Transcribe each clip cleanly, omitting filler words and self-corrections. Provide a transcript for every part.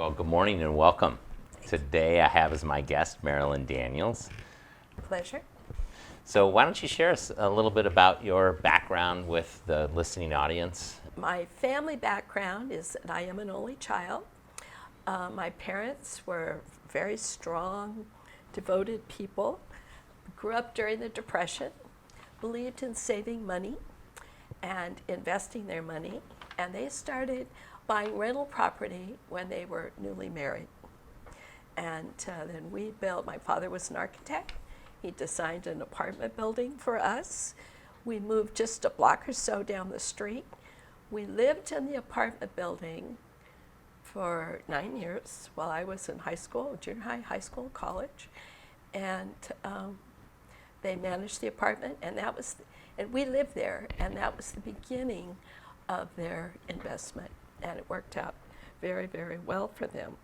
Well, good morning and welcome. Today I have as my guest Marilyn Daniels. Pleasure. So why don't you share us a little bit about your background with the listening audience? My family background is that I am an only child. My parents were very strong, devoted people, grew up during the Depression, believed in saving money and investing their money, and they started buying rental property when they were newly married. And then we built, my father was an architect. He designed an apartment building for us. We moved just a block or so down the street. We lived in the apartment building for 9 years while I was in high school, junior high school, college. And they managed the apartment, and we lived there, and that was the beginning of their investment. And it worked out very, very well for them.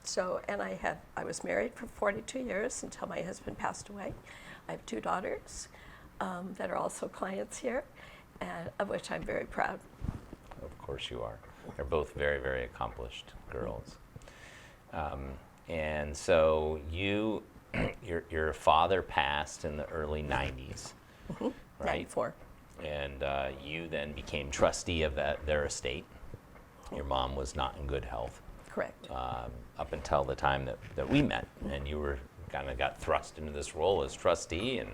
So, and I was married for 42 years until my husband passed away. I have 2 daughters that are also clients here, and of which I'm very proud. Of course you are. They're both very, very accomplished girls. And so your father passed in the early 90s, right? 94. And you then became trustee of their estate. Your mom was not in good health. Correct. Up until the time that we met, and you were kind of got thrust into this role as trustee and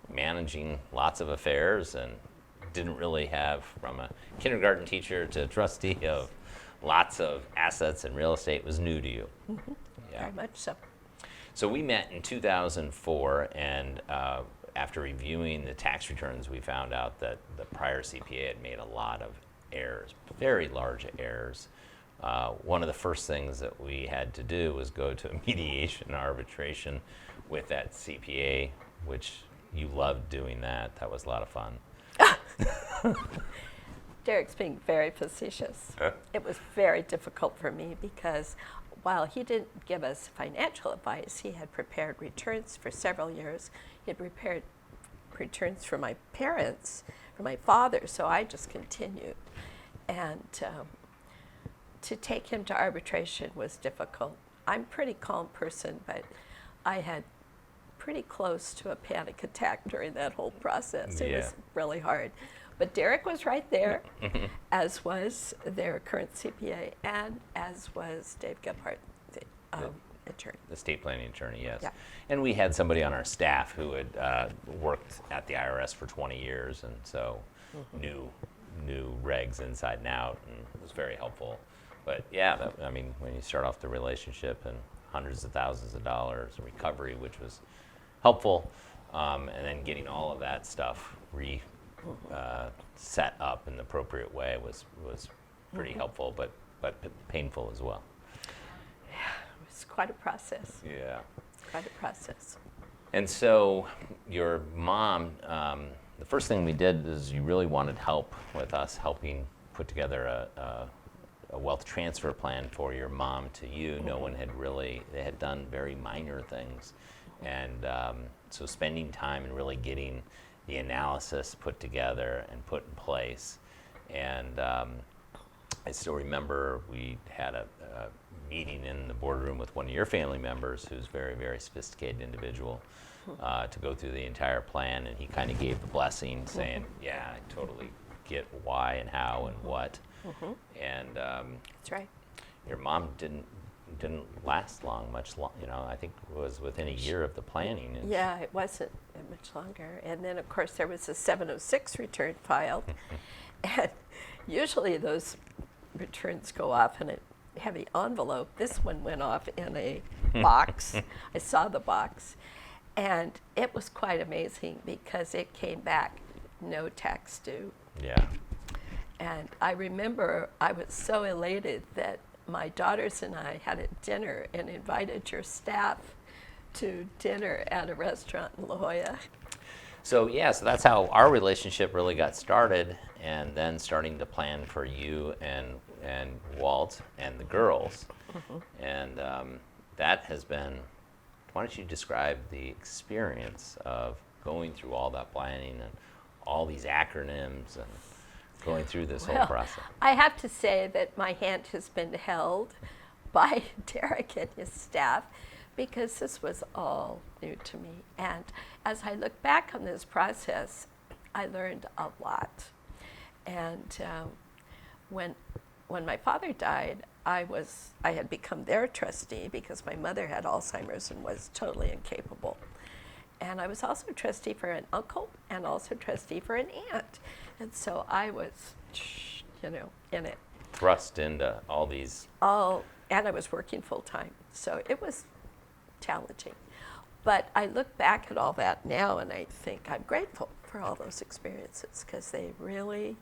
managing lots of affairs, and didn't really have, from a kindergarten teacher to trustee of lots of assets and real estate, was new to you. Mm-hmm. Yeah. Very much so. So we met in 2004, and after reviewing the tax returns, we found out that the prior CPA had made a lot of errors, very large errors. One of the first things that we had to do was go to a mediation arbitration with that CPA, which you loved doing that. That was a lot of fun. Derek's being very facetious. It was very difficult for me because while he didn't give us financial advice, he had prepared returns for several years. He had prepared returns for my parents, for my father, so I just continued. And to take him to arbitration was difficult. I'm a pretty calm person, but I had pretty close to a panic attack during that whole process. It was really hard. But Derek was right there, as was their current CPA, and as was Dave Gebhardt, the attorney. The estate planning attorney, yes. Yeah. And we had somebody on our staff who had worked at the IRS for 20 years, and so knew regs inside and out, and was very helpful. But yeah, when you start off the relationship and hundreds of thousands of dollars in recovery, which was helpful, and then getting all of that stuff set up in the appropriate way was pretty helpful, but painful as well. Yeah, it was quite a process. Yeah. Quite a process. And so your mom, the first thing we did is you really wanted help with us helping put together a wealth transfer plan for your mom to you. No one had they had done very minor things. And so spending time and really getting the analysis put together and put in place. And I still remember we had a meeting in the boardroom with one of your family members who's a very, very sophisticated individual to go through the entire plan, and he kind of gave the blessing saying, yeah, I totally get why and how and what. And That's right. your mom didn't last much long. I think it was within a year of the planning. And yeah, it wasn't much longer. And then, of course, there was a 706 return filed. And usually those returns go off in a heavy envelope. This one went off in a box. I saw the box. And it was quite amazing because it came back no tax due. Yeah. And I remember I was so elated that my daughters and I had a dinner and invited your staff to dinner at a restaurant in La Jolla. So that's how our relationship really got started, and then starting to plan for you and Walt and the girls. And that has been, why don't you describe the experience of going through all that planning and all these acronyms and going through this whole process? I have to say that my hand has been held by Derek and his staff, because this was all new to me. And as I look back on this process, I learned a lot. And when my father died, I had become their trustee because my mother had Alzheimer's and was totally incapable. And I was also trustee for an uncle and also trustee for an aunt. And so I was, in it. Thrust into all these. And I was working full time. So it was challenging. But I look back at all that now and I think I'm grateful for all those experiences because they really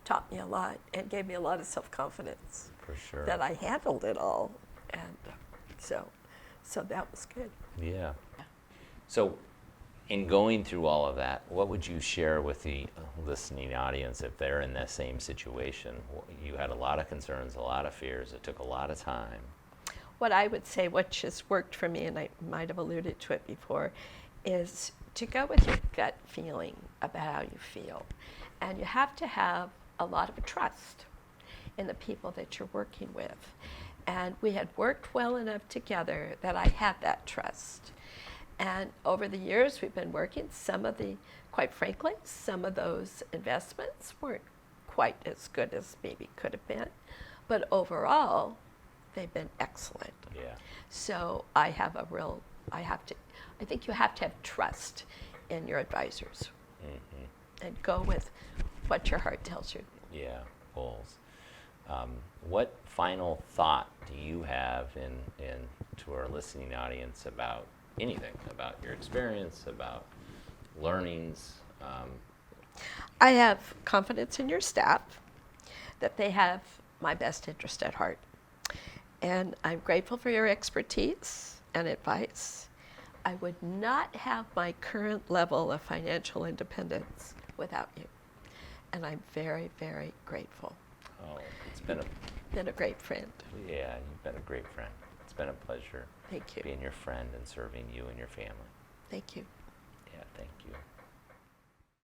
taught me a lot and gave me a lot of self-confidence. For sure. That I handled it all. And so that was good. Yeah. So in going through all of that, what would you share with the listening audience if they're in that same situation? You had a lot of concerns, a lot of fears. It took a lot of time. What I would say, what just worked for me, and I might have alluded to it before, is to go with your gut feeling about how you feel. And you have to have a lot of trust in the people that you're working with. And we had worked well enough together that I had that trust. And over the years we've been working, quite frankly, some of those investments weren't quite as good as maybe could have been. But overall, they've been excellent. Yeah. So I think you have to have trust in your advisors. Mm-hmm. And go with what your heart tells you. Yeah, goals. What final thought do you have to our listening audience about anything, about your experience, about learnings? I have confidence in your staff that they have my best interest at heart. And I'm grateful for your expertise and advice. I would not have my current level of financial independence without you. And I'm very, very grateful. Oh, it's been a great friend. Yeah, you've been a great friend. It's been a pleasure. Thank you. Being your friend and serving you and your family. Thank you. Yeah, thank you.